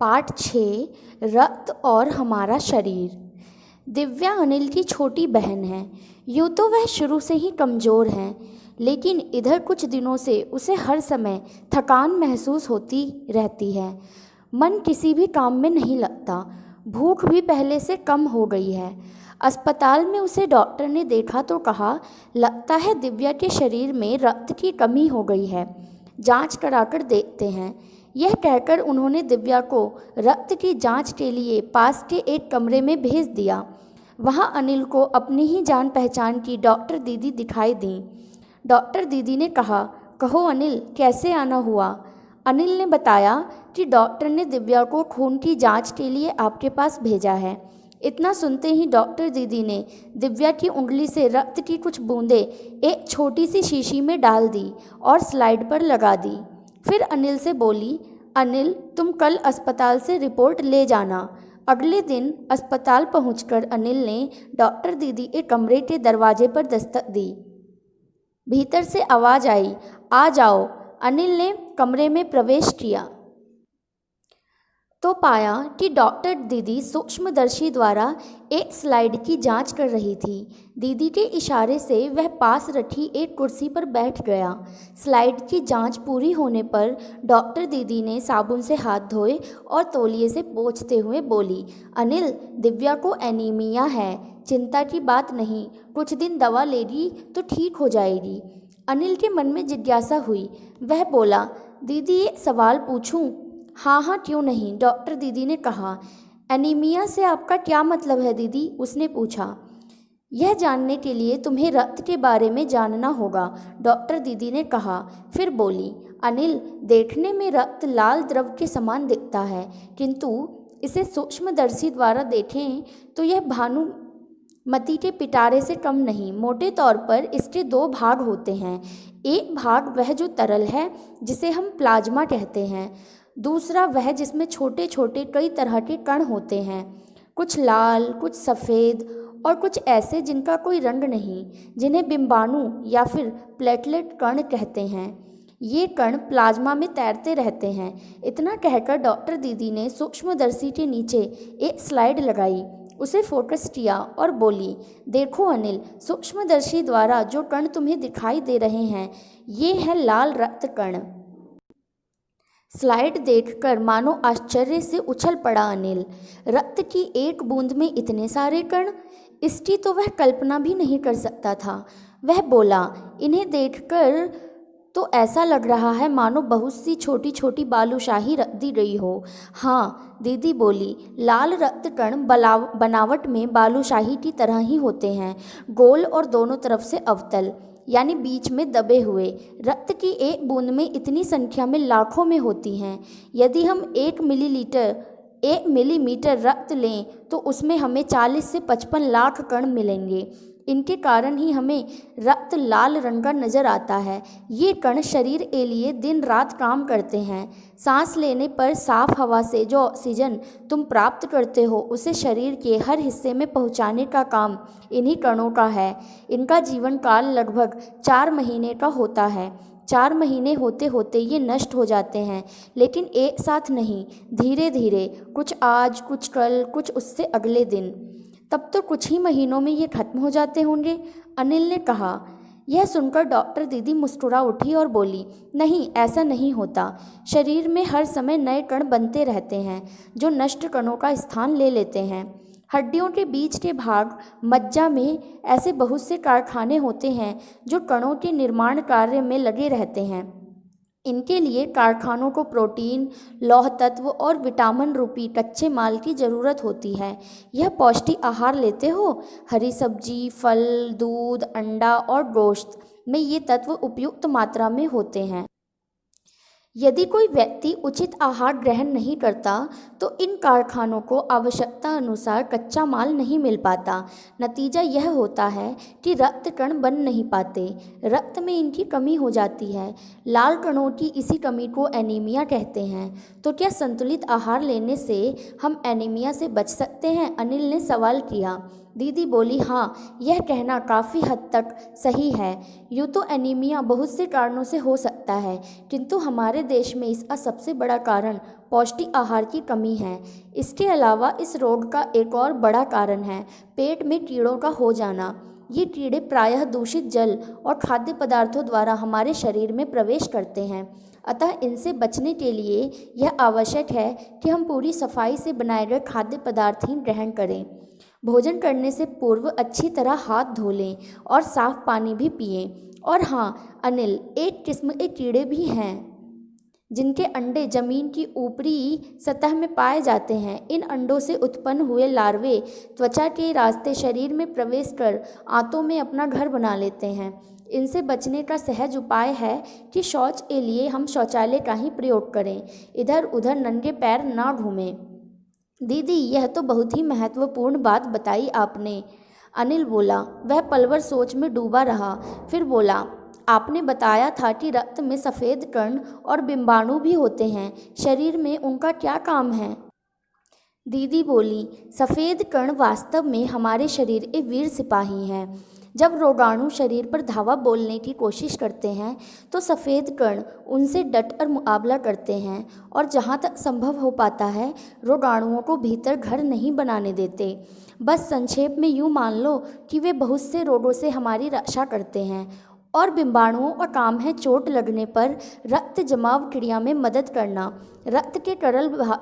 पाठ 6 रक्त और हमारा शरीर। दिव्या अनिल की छोटी बहन है। यूँ तो वह शुरू से ही कमज़ोर है, लेकिन इधर कुछ दिनों से उसे हर समय थकान महसूस होती रहती है। मन किसी भी काम में नहीं लगता। भूख भी पहले से कम हो गई है। अस्पताल में उसे डॉक्टर ने देखा तो कहा, लगता है दिव्या के शरीर में रक्त की कमी हो गई है, जांच कराकर देखते हैं। यह कहकर उन्होंने दिव्या को रक्त की जांच के लिए पास के एक कमरे में भेज दिया। वहां अनिल को अपनी ही जान पहचान की डॉक्टर दीदी दिखाई दी। डॉक्टर दीदी ने कहा, कहो अनिल, कैसे आना हुआ? अनिल ने बताया कि डॉक्टर ने दिव्या को खून की जांच के लिए आपके पास भेजा है। इतना सुनते ही डॉक्टर दीदी ने दिव्या की उंगली से रक्त की कुछ बूंदें एक छोटी सी शीशी में डाल दी और स्लाइड पर लगा दी। फिर अनिल से बोली, अनिल, तुम कल अस्पताल से रिपोर्ट ले जाना। अगले दिन अस्पताल पहुंचकर अनिल ने डॉक्टर दीदी के कमरे के दरवाजे पर दस्तक दी। भीतर से आवाज़ आई, आ जाओ। अनिल ने कमरे में प्रवेश किया तो पाया कि डॉक्टर दीदी सूक्ष्मदर्शी द्वारा एक स्लाइड की जांच कर रही थी। दीदी के इशारे से वह पास रखी एक कुर्सी पर बैठ गया। स्लाइड की जांच पूरी होने पर डॉक्टर दीदी ने साबुन से हाथ धोए और तौलिए से पोंछते हुए बोली, अनिल, दिव्या को एनीमिया है। चिंता की बात नहीं, कुछ दिन दवा लेगी तो ठीक हो जाएगी। अनिल के मन में जिज्ञासा हुई। वह बोला, दीदी, एक सवाल पूछूं? हाँ हाँ, क्यों नहीं, डॉक्टर दीदी ने कहा। एनीमिया से आपका क्या मतलब है दीदी? उसने पूछा। यह जानने के लिए तुम्हें रक्त के बारे में जानना होगा, डॉक्टर दीदी ने कहा। फिर बोली, अनिल, देखने में रक्त लाल द्रव के समान दिखता है, किंतु इसे सूक्ष्मदर्शी द्वारा देखें तो यह भानुमति के पिटारे से कम नहीं। मोटे तौर पर इसके दो भाग होते हैं। एक भाग वह जो तरल है, जिसे हम प्लाज्मा कहते हैं। दूसरा वह जिसमें छोटे छोटे कई तरह के कण होते हैं, कुछ लाल, कुछ सफ़ेद और कुछ ऐसे जिनका कोई रंग नहीं, जिन्हें बिंबाणु या फिर प्लेटलेट कण कहते हैं। ये कण प्लाज्मा में तैरते रहते हैं। इतना कहकर डॉक्टर दीदी ने सूक्ष्मदर्शी के नीचे एक स्लाइड लगाई, उसे फोकस किया और बोली, देखो अनिल, सूक्ष्मदर्शी द्वारा जो कण तुम्हें दिखाई दे रहे हैं, ये है लाल रक्त कण। स्लाइड देखकर मानो आश्चर्य से उछल पड़ा अनिल। रक्त की एक बूंद में इतने सारे कण, इसकी तो वह कल्पना भी नहीं कर सकता था। वह बोला, इन्हें देखकर तो ऐसा लग रहा है मानो बहुत सी छोटी छोटी बालूशाही रख दी गई हो। हाँ, दीदी बोली, लाल रक्त कण बनावट में बालूशाही की तरह ही होते हैं, गोल और दोनों तरफ से अवतल, यानी बीच में दबे हुए। रक्त की एक बूंद में इतनी संख्या में लाखों में होती हैं। यदि हम 1 मिलीमीटर रक्त लें तो उसमें हमें 40 से 55 लाख कण मिलेंगे। इनके कारण ही हमें रक्त लाल रंग का नज़र आता है। ये कण शरीर के लिए दिन रात काम करते हैं। सांस लेने पर साफ हवा से जो ऑक्सीजन तुम प्राप्त करते हो, उसे शरीर के हर हिस्से में पहुंचाने का काम इन्हीं कणों का है। इनका जीवन काल लगभग 4 महीने का होता है। 4 महीने होते होते ये नष्ट हो जाते हैं, लेकिन एक साथ नहीं, धीरे धीरे, कुछ आज, कुछ कल, कुछ उससे अगले दिन। तब तो कुछ ही महीनों में ये खत्म हो जाते होंगे, अनिल ने कहा। यह सुनकर डॉक्टर दीदी मुस्कुरा उठी और बोली, नहीं, ऐसा नहीं होता। शरीर में हर समय नए कण बनते रहते हैं, जो नष्ट कणों का स्थान ले लेते हैं। हड्डियों के बीच के भाग, मज्जा में ऐसे बहुत से कारखाने होते हैं जो कणों के निर्माण कार्य में लगे रहते हैं। इनके लिए कारखानों को प्रोटीन, लौह तत्व और विटामिन रूपी कच्चे माल की ज़रूरत होती है। यह पौष्टिक आहार लेते हो? हरी सब्जी, फल, दूध, अंडा और गोश्त में ये तत्व उपयुक्त मात्रा में होते हैं। यदि कोई व्यक्ति उचित आहार ग्रहण नहीं करता तो इन कारखानों को आवश्यकता अनुसार कच्चा माल नहीं मिल पाता। नतीजा यह होता है कि रक्त कण बन नहीं पाते, रक्त में इनकी कमी हो जाती है। लाल कणों की इसी कमी को एनीमिया कहते हैं। तो क्या संतुलित आहार लेने से हम एनीमिया से बच सकते हैं? अनिल ने सवाल किया। दीदी बोली, हाँ, यह कहना काफ़ी हद तक सही है। यूँ तो एनीमिया बहुत से कारणों से हो सकता है, किंतु हमारे देश में इसका सबसे बड़ा कारण पौष्टिक आहार की कमी है। इसके अलावा इस रोग का एक और बड़ा कारण है पेट में कीड़ों का हो जाना। ये कीड़े प्रायः दूषित जल और खाद्य पदार्थों द्वारा हमारे शरीर में प्रवेश करते हैं। अतः इनसे बचने के लिए यह आवश्यक है कि हम पूरी सफाई से बनाए गए खाद्य पदार्थ ही ग्रहण करें। भोजन करने से पूर्व अच्छी तरह हाथ धो लें और साफ पानी भी पिएं। और हाँ अनिल, एक किस्म के कीड़े भी हैं जिनके अंडे जमीन की ऊपरी सतह में पाए जाते हैं। इन अंडों से उत्पन्न हुए लार्वे त्वचा के रास्ते शरीर में प्रवेश कर आंतों में अपना घर बना लेते हैं। इनसे बचने का सहज उपाय है कि शौच के लिए हम शौचालय का ही प्रयोग करें, इधर उधर नंगे पैर ना घूमें। दीदी, यह तो बहुत ही महत्वपूर्ण बात बताई आपने, अनिल बोला। वह पलवर सोच में डूबा रहा, फिर बोला, आपने बताया था कि रक्त में सफ़ेद कण और बिंबाणु भी होते हैं, शरीर में उनका क्या काम है? दीदी बोली, सफ़ेद कण वास्तव में हमारे शरीर के वीर सिपाही हैं। जब रोगाणु शरीर पर धावा बोलने की कोशिश करते हैं तो सफ़ेद कण उनसे डटकर मुकाबला करते हैं और जहाँ तक संभव हो पाता है रोगाणुओं को भीतर घर नहीं बनाने देते। बस संक्षेप में यूँ मान लो कि वे बहुत से रोगों से हमारी रक्षा करते हैं। और बिंबाणुओं का काम है चोट लगने पर रक्त जमाव क्रिया में मदद करना। रक्त के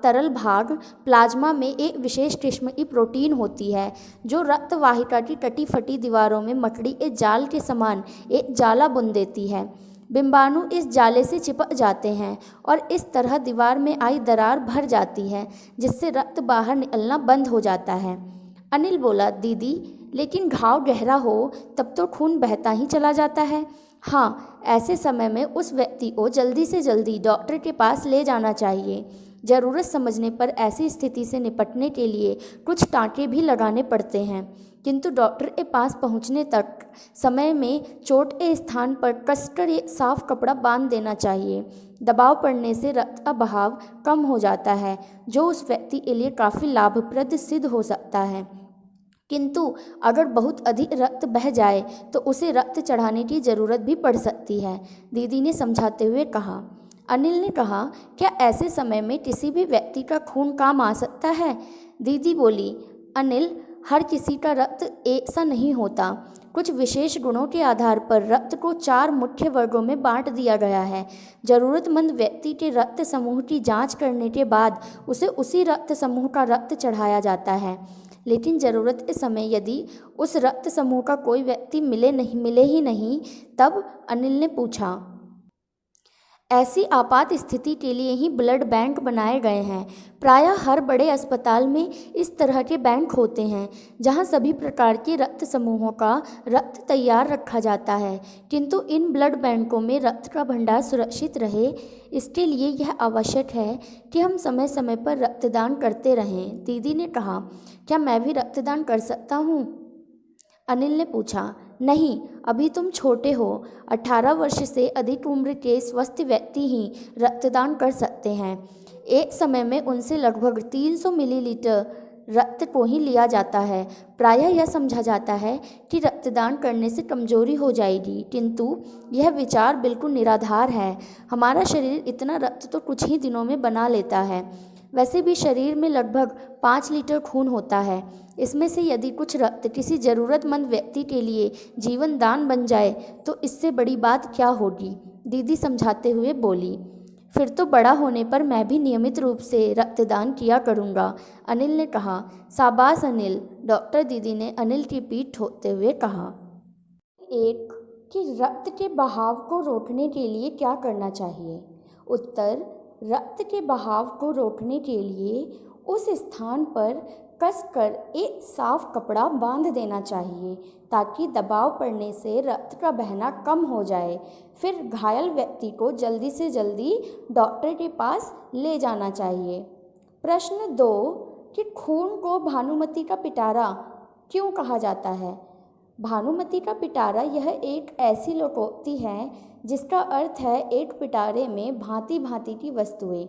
तरल भाग प्लाज्मा में एक विशेष किस्म की प्रोटीन होती है जो रक्त वाहिका की कटी फटी दीवारों में मकड़ी के जाल के समान एक जाला बुन देती है। बिंबाणु इस जाले से चिपक जाते हैं और इस तरह दीवार में आई दरार भर जाती है, जिससे रक्त बाहर निकलना बंद हो जाता है। अनिल बोला, दीदी, लेकिन घाव गहरा हो तब तो खून बहता ही चला जाता है। हाँ, ऐसे समय में उस व्यक्ति को जल्दी से जल्दी डॉक्टर के पास ले जाना चाहिए। ज़रूरत समझने पर ऐसी स्थिति से निपटने के लिए कुछ टाँके भी लगाने पड़ते हैं, किंतु डॉक्टर के पास पहुंचने तक समय में चोट के स्थान पर कसकर एक साफ कपड़ा बांध देना चाहिए। दबाव पड़ने से रक्त का बहाव कम हो जाता है, जो उस व्यक्ति के लिए काफ़ी लाभप्रद सिद्ध हो सकता है। किंतु अगर बहुत अधिक रक्त बह जाए तो उसे रक्त चढ़ाने की ज़रूरत भी पड़ सकती है, दीदी ने समझाते हुए कहा। अनिल ने कहा, क्या ऐसे समय में किसी भी व्यक्ति का खून काम आ सकता है? दीदी बोली, अनिल, हर किसी का रक्त एक सा नहीं होता। कुछ विशेष गुणों के आधार पर रक्त को 4 मुख्य वर्गों में बांट दिया गया है। ज़रूरतमंद व्यक्ति के रक्त समूह की जांच करने के बाद उसे उसी रक्त समूह का रक्त चढ़ाया जाता है। लेकिन ज़रूरत के समय यदि उस रक्त समूह का कोई व्यक्ति मिले ही नहीं, तब? अनिल ने पूछा। ऐसी आपात स्थिति के लिए ही ब्लड बैंक बनाए गए हैं। प्रायः हर बड़े अस्पताल में इस तरह के बैंक होते हैं जहां सभी प्रकार के रक्त समूहों का रक्त तैयार रखा जाता है। किंतु इन ब्लड बैंकों में रक्त का भंडार सुरक्षित रहे, इसके लिए यह आवश्यक है कि हम समय समय पर रक्तदान करते रहें। दीदी ने कहा, क्या मैं भी रक्तदान कर सकता हूँ? अनिल ने पूछा। नहीं, अभी तुम छोटे हो। 18 वर्ष से अधिक उम्र के स्वस्थ व्यक्ति ही रक्तदान कर सकते हैं। एक समय में उनसे लगभग 300 मिलीलीटर रक्त को ही लिया जाता है। प्रायः यह समझा जाता है कि रक्तदान करने से कमजोरी हो जाएगी, किंतु यह विचार बिल्कुल निराधार है। हमारा शरीर इतना रक्त तो कुछ ही दिनों में बना लेता है। वैसे भी शरीर में लगभग 5 लीटर खून होता है। इसमें से यदि कुछ रक्त किसी ज़रूरतमंद व्यक्ति के लिए जीवन दान बन जाए तो इससे बड़ी बात क्या होगी, दीदी समझाते हुए बोली। फिर तो बड़ा होने पर मैं भी नियमित रूप से रक्तदान किया करूँगा, अनिल ने कहा। शाबाश अनिल, डॉक्टर दीदी ने अनिल की पीठ ठोकते हुए कहा। एक, कि रक्त के बहाव को रोकने के लिए क्या करना चाहिए? उत्तर, रक्त के बहाव को रोकने के लिए उस स्थान पर कसकर एक साफ कपड़ा बांध देना चाहिए ताकि दबाव पड़ने से रक्त का बहना कम हो जाए। फिर घायल व्यक्ति को जल्दी से जल्दी डॉक्टर के पास ले जाना चाहिए। प्रश्न 2, कि खून को भानुमति का पिटारा क्यों कहा जाता है? भानुमति का पिटारा यह एक ऐसी लोकोक्ति है जिसका अर्थ है एक पिटारे में भांति भांति की वस्तुएं।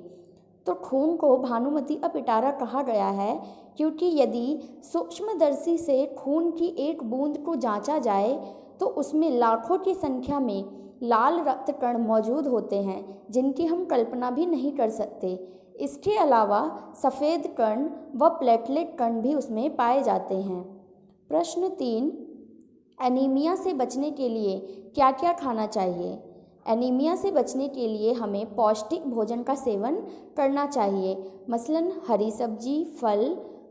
तो खून को भानुमती का पिटारा कहा गया है क्योंकि यदि सूक्ष्मदर्शी से खून की एक बूंद को जांचा जाए तो उसमें लाखों की संख्या में लाल रक्त कण मौजूद होते हैं जिनकी हम कल्पना भी नहीं कर सकते। इसके अलावा सफ़ेद कण व प्लेटलेट कण भी उसमें पाए जाते हैं। प्रश्न 3, एनीमिया से बचने के लिए क्या क्या खाना चाहिए? एनीमिया से बचने के लिए हमें पौष्टिक भोजन का सेवन करना चाहिए, मसलन हरी सब्जी, फल,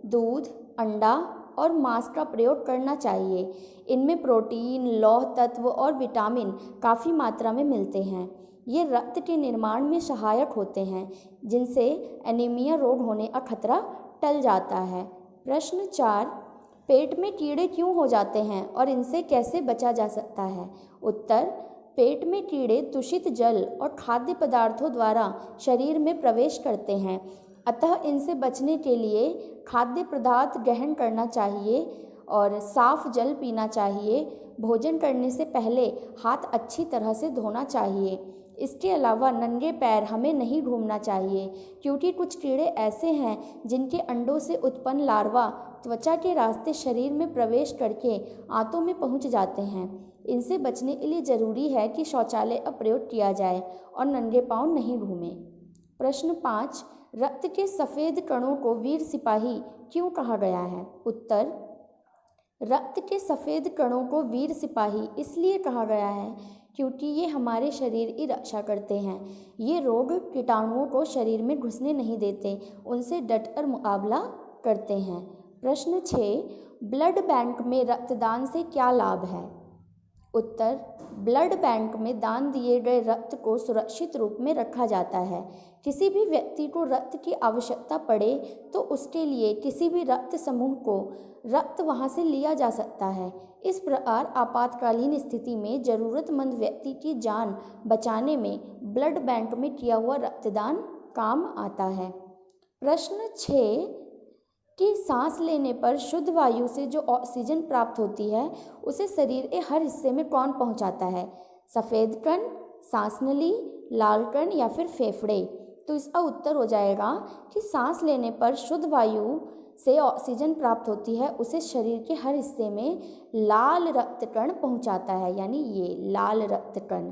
दूध, अंडा और मांस का प्रयोग करना चाहिए। इनमें प्रोटीन, लौह तत्व और विटामिन काफ़ी मात्रा में मिलते हैं। ये रक्त के निर्माण में सहायक होते हैं जिनसे एनीमिया रोग होने का खतरा टल जाता है। प्रश्न 4, पेट में कीड़े क्यों हो जाते हैं और इनसे कैसे बचा जा सकता है? उत्तर, पेट में कीड़े दूषित जल और खाद्य पदार्थों द्वारा शरीर में प्रवेश करते हैं, अतः इनसे बचने के लिए खाद्य पदार्थ ग्रहण करना चाहिए और साफ जल पीना चाहिए। भोजन करने से पहले हाथ अच्छी तरह से धोना चाहिए। इसके अलावा नंगे पैर हमें नहीं घूमना चाहिए क्योंकि कुछ कीड़े ऐसे हैं जिनके अंडों से उत्पन्न लार्वा त्वचा के रास्ते शरीर में प्रवेश करके आंतों में पहुंच जाते हैं। इनसे बचने के लिए ज़रूरी है कि शौचालय का प्रयोग किया जाए और नंगे पांव नहीं घूमें। प्रश्न 5, रक्त के सफ़ेद कणों को वीर सिपाही क्यों कहा गया है? उत्तर, रक्त के सफ़ेद कणों को वीर सिपाही इसलिए कहा गया है क्योंकि ये हमारे शरीर की रक्षा करते हैं। ये रोग कीटाणुओं को शरीर में घुसने नहीं देते, उनसे डटकर मुकाबला करते हैं। प्रश्न 6, ब्लड बैंक में रक्तदान से क्या लाभ है? उत्तर, ब्लड बैंक में दान दिए गए रक्त को सुरक्षित रूप में रखा जाता है। किसी भी व्यक्ति को रक्त की आवश्यकता पड़े तो उसके लिए किसी भी रक्त समूह को रक्त वहां से लिया जा सकता है। इस प्रकार आपातकालीन स्थिति में ज़रूरतमंद व्यक्ति की जान बचाने में ब्लड बैंक में किया हुआ रक्तदान काम आता है। प्रश्न 6, कि सांस लेने पर शुद्ध वायु से जो ऑक्सीजन प्राप्त होती है उसे शरीर के हर हिस्से में कौन पहुंचाता है? सफ़ेद कण, सांसनली, लाल कण या फिर फेफड़े? तो इसका उत्तर हो जाएगा कि सांस लेने पर शुद्ध वायु से ऑक्सीजन प्राप्त होती है उसे शरीर के हर हिस्से में लाल रक्त कण पहुंचाता है, यानी ये लाल रक्त कण।